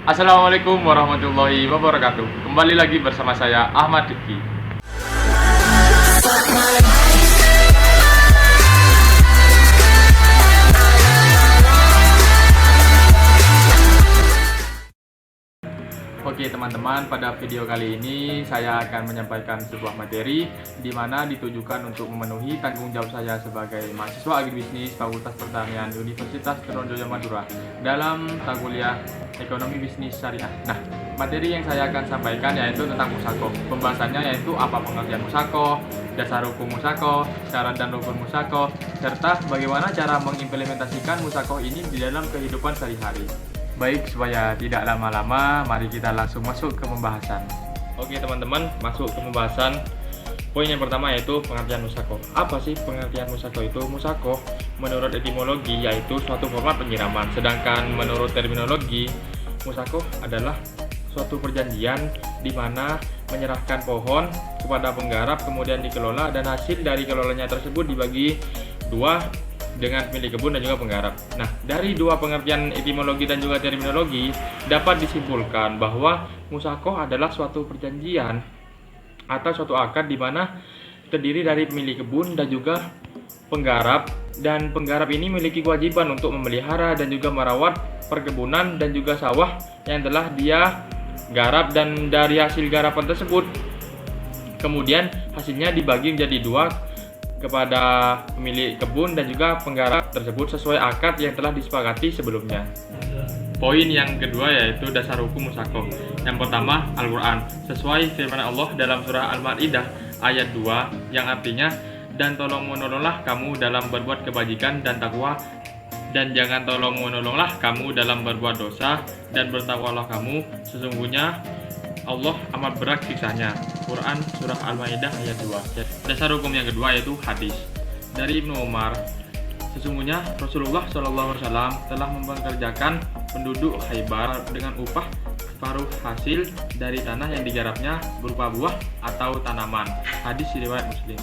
Assalamualaikum warahmatullahi wabarakatuh. Kembali lagi bersama saya Ahmad Diki. Oke teman-teman, pada video kali ini saya akan menyampaikan sebuah materi di mana ditujukan untuk memenuhi tanggung jawab saya sebagai mahasiswa agribisnis Fakultas Pertanian Universitas Trunojoyo Madura dalam mata kuliah Ekonomi Bisnis Syariah. Nah, materi yang saya akan sampaikan yaitu tentang musako. Pembahasannya yaitu apa pengertian musako, dasar hukum musako, syarat dan rukun musako, serta bagaimana cara mengimplementasikan musako ini di dalam kehidupan sehari-hari. Baik, supaya tidak lama-lama, mari kita langsung masuk ke pembahasan. Oke teman-teman, masuk ke pembahasan. Poin yang pertama yaitu pengertian musako. Apa sih pengertian musako itu? Musako menurut etimologi yaitu suatu format penyiraman. Sedangkan menurut terminologi, musako adalah suatu perjanjian di mana menyerahkan pohon kepada penggarap kemudian dikelola dan hasil dari kelolanya tersebut dibagi dua dengan pemilik kebun dan juga penggarap. Nah, dari dua pengertian etimologi dan juga terminologi dapat disimpulkan bahwa musako adalah suatu perjanjian atau suatu akad di mana terdiri dari pemilik kebun dan juga penggarap, dan penggarap ini memiliki kewajiban untuk memelihara dan juga merawat perkebunan dan juga sawah yang telah dia garap, dan dari hasil garapan tersebut kemudian hasilnya dibagi menjadi dua kepada pemilik kebun dan juga penggarap tersebut sesuai akad yang telah disepakati sebelumnya. Poin yang kedua yaitu dasar hukum musako. Yang pertama, Al-Quran. Sesuai firman Allah dalam surah Al-Ma'idah ayat 2 yang artinya, dan tolong menolonglah kamu dalam berbuat kebajikan dan takwa, dan jangan tolong menolonglah kamu dalam berbuat dosa, dan bertakwalah kamu, sesungguhnya Allah amat berat siksanya. Quran surah Al-Maidah ayat 2. Dasar hukum yang kedua yaitu hadis dari Ibnu Umar. Sesungguhnya Rasulullah SAW telah mempekerjakan penduduk Khaybar dengan upah separuh hasil dari tanah yang digarapnya berupa buah atau tanaman. Hadis riwayat Muslim.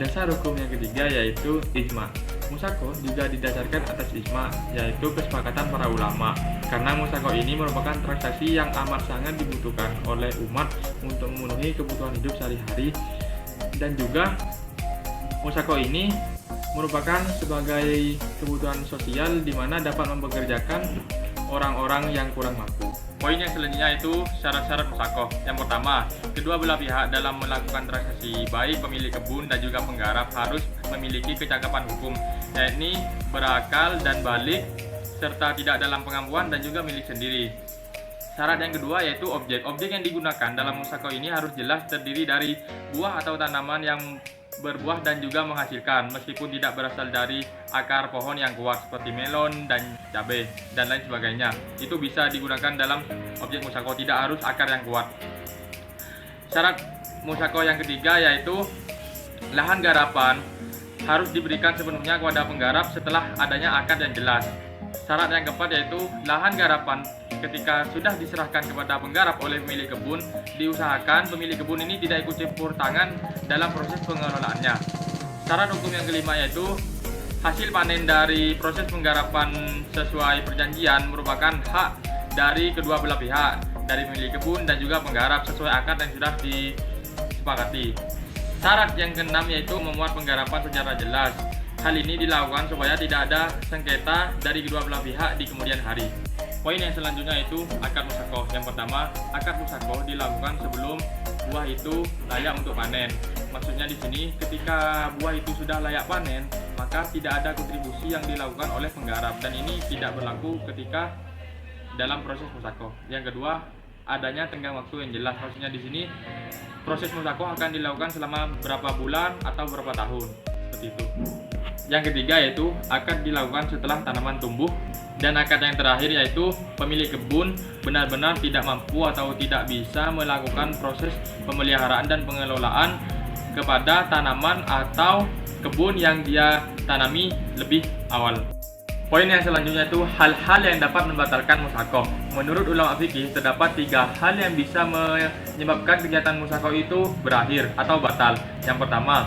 Dasar hukum yang ketiga yaitu ijma. Musako juga didasarkan atas ijma, yaitu kesepakatan para ulama, karena musako ini merupakan transaksi yang amat sangat dibutuhkan oleh umat untuk memenuhi kebutuhan hidup sehari-hari, dan juga musako ini merupakan sebagai kebutuhan sosial di mana dapat mempekerjakan orang-orang yang kurang mampu. Poin yang selanjutnya itu syarat-syarat musako. Yang pertama, kedua belah pihak dalam melakukan transaksi, baik pemilik kebun dan juga penggarap, harus memiliki kecakapan hukum, yakni berakal dan balik, serta tidak dalam pengampuan dan juga milik sendiri. Syarat yang kedua yaitu objek. Objek yang digunakan dalam musako ini harus jelas terdiri dari buah atau tanaman yang berbuah dan juga menghasilkan, meskipun tidak berasal dari akar pohon yang kuat seperti melon dan cabai dan lain sebagainya. Itu bisa digunakan dalam objek musako, tidak harus akar yang kuat. Syarat musako yang ketiga yaitu lahan garapan harus diberikan sepenuhnya kepada penggarap setelah adanya akad yang jelas. Syarat yang keempat yaitu lahan garapan ketika sudah diserahkan kepada penggarap oleh pemilik kebun, diusahakan pemilik kebun ini tidak ikut campur tangan dalam proses pengelolaannya. Syarat hukum yang kelima yaitu hasil panen dari proses penggarapan sesuai perjanjian merupakan hak dari kedua belah pihak, dari pemilik kebun dan juga penggarap sesuai akad yang sudah disepakati. Syarat yang keenam yaitu memuat penggarapan secara jelas. Hal ini dilakukan supaya tidak ada sengketa dari kedua belah pihak di kemudian hari. Poin yang selanjutnya itu akad musako. Yang pertama, akad musako dilakukan sebelum buah itu layak untuk panen. Maksudnya di sini ketika buah itu sudah layak panen, maka tidak ada kontribusi yang dilakukan oleh penggarap, dan ini tidak berlaku ketika dalam proses musako. Yang kedua, adanya tenggang waktu yang jelas. Maksudnya di sini proses musako akan dilakukan selama berapa bulan atau berapa tahun, seperti itu. Yang ketiga yaitu akad dilakukan setelah tanaman tumbuh, dan akad yang terakhir yaitu pemilik kebun benar-benar tidak mampu atau tidak bisa melakukan proses pemeliharaan dan pengelolaan kepada tanaman atau kebun yang dia tanami lebih awal. Poin yang selanjutnya itu hal-hal yang dapat membatalkan musako. Menurut ulama fikih terdapat 3 hal yang bisa menyebabkan kegiatan musako itu berakhir atau batal. Yang pertama,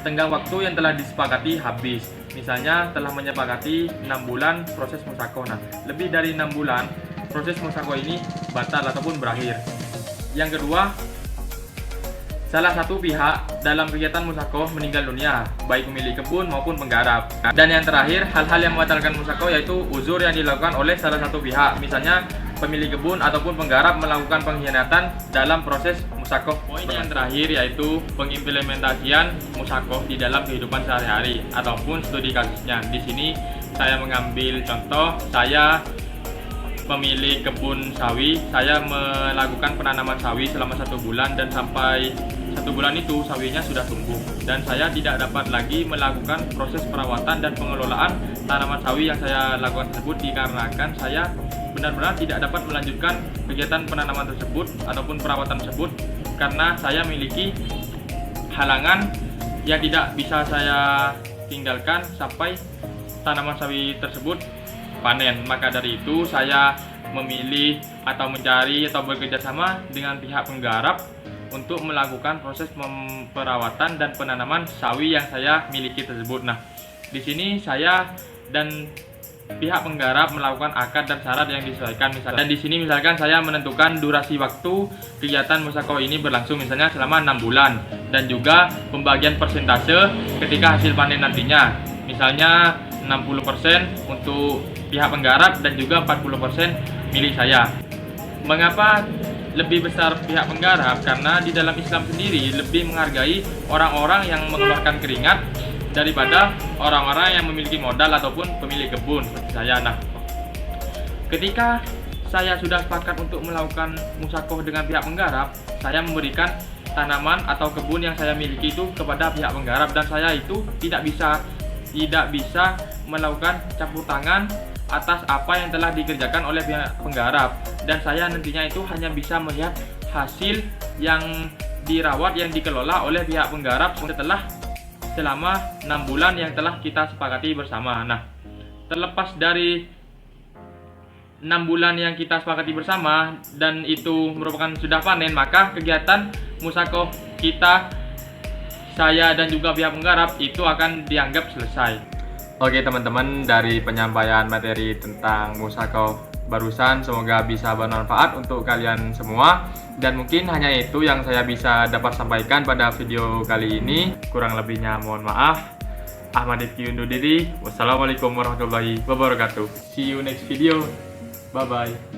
tenggang waktu yang telah disepakati habis. Misalnya telah menyepakati 6 bulan proses musako. Nah, lebih dari 6 bulan proses musyakoh ini batal ataupun berakhir. Yang kedua, salah satu pihak dalam kegiatan musyakoh meninggal dunia, baik pemilik kebun maupun penggarap. Dan yang terakhir, hal-hal yang membatalkan musyakoh yaitu uzur yang dilakukan oleh salah satu pihak, misalnya pemilik kebun ataupun penggarap melakukan pengkhianatan dalam proses musyakoh. Poin yang terakhir yaitu pengimplementasian musyakoh di dalam kehidupan sehari-hari ataupun studi kasusnya. Di sini saya mengambil contoh, saya pemilik kebun sawi, saya melakukan penanaman sawi selama 1 bulan dan sampai 1 bulan itu sawinya sudah tumbuh dan saya tidak dapat lagi melakukan proses perawatan dan pengelolaan tanaman sawi yang saya lakukan tersebut dikarenakan saya benar-benar tidak dapat melanjutkan kegiatan penanaman tersebut ataupun perawatan tersebut karena saya memiliki halangan yang tidak bisa saya tinggalkan sampai tanaman sawi tersebut panen. Maka dari itu saya memilih atau mencari atau bekerja sama dengan pihak penggarap untuk melakukan proses perawatan dan penanaman sawi yang saya miliki tersebut. Nah, di sini saya dan pihak penggarap melakukan akad dan syarat yang disesuaikan misalnya. Dan di sini misalkan saya menentukan durasi waktu kegiatan musyakoh ini berlangsung misalnya selama 6 bulan dan juga pembagian persentase ketika hasil panen nantinya. Misalnya 60% untuk pihak penggarap dan juga 40% milik saya. Mengapa lebih besar pihak penggarap? Karena di dalam Islam sendiri lebih menghargai orang-orang yang mengeluarkan keringat daripada orang-orang yang memiliki modal ataupun pemilik kebun seperti saya. Nah, ketika saya sudah sepakat untuk melakukan musyakoh dengan pihak penggarap, saya memberikan tanaman atau kebun yang saya miliki itu kepada pihak penggarap dan saya itu tidak bisa melakukan campur tangan atas apa yang telah dikerjakan oleh pihak penggarap, dan saya nantinya itu hanya bisa melihat hasil yang dirawat yang dikelola oleh pihak penggarap selama 6 bulan yang telah kita sepakati bersama. Nah, terlepas dari 6 bulan yang kita sepakati bersama dan itu merupakan sudah panen, maka kegiatan musyakoh kita, saya dan juga pihak penggarap itu akan dianggap selesai. Oke teman-teman, dari penyampaian materi tentang musyakoh barusan semoga bisa bermanfaat untuk kalian semua, dan mungkin hanya itu yang saya bisa dapat sampaikan pada video kali ini. Kurang lebihnya mohon maaf. Ahmad Rifki undur diri. Wassalamualaikum warahmatullahi wabarakatuh. See you next video. Bye bye.